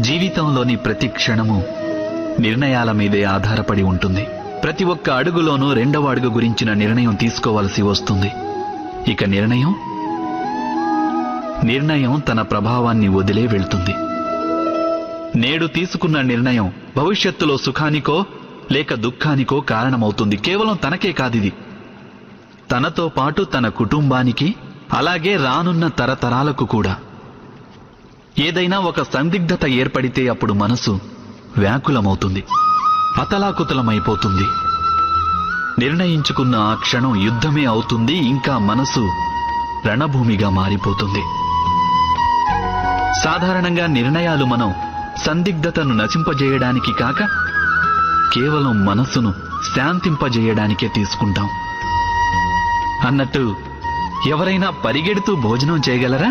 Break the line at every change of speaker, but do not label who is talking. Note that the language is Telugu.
జీవితంలోని ప్రతి క్షణము నిర్ణయాల మీదే ఆధారపడి ఉంటుంది. ప్రతి ఒక్క అడుగులోనూ రెండవ అడుగు గురించిన నిర్ణయం తీసుకోవాల్సి వస్తుంది. ఇక నిర్ణయం తన ప్రభావాన్ని వదిలే వెళ్తుంది. నేడు తీసుకున్న నిర్ణయం భవిష్యత్తులో సుఖానికో లేక దుఃఖానికో కారణమవుతుంది. కేవలం తనకే కాదిది, తనతో పాటు తన కుటుంబానికి, అలాగే రానున్న తరతరాలకు కూడా. ఏదైనా ఒక సందిగ్ధత ఏర్పడితే అప్పుడు మనసు వ్యాకులమవుతుంది, అతలాకుతలమైపోతుంది. నిర్ణయించుకున్న ఆ క్షణం యుద్ధమే అవుతుంది. ఇంకా మనసు రణభూమిగా మారిపోతుంది. సాధారణంగా నిర్ణయాలు మనం సందిగ్ధతను నశింపజేయడానికి కాక కేవలం మనసును శాంతింపజేయడానికే తీసుకుంటాం. అన్నట్టు ఎవరైనా పరిగెడుతూ భోజనం చేయగలరా?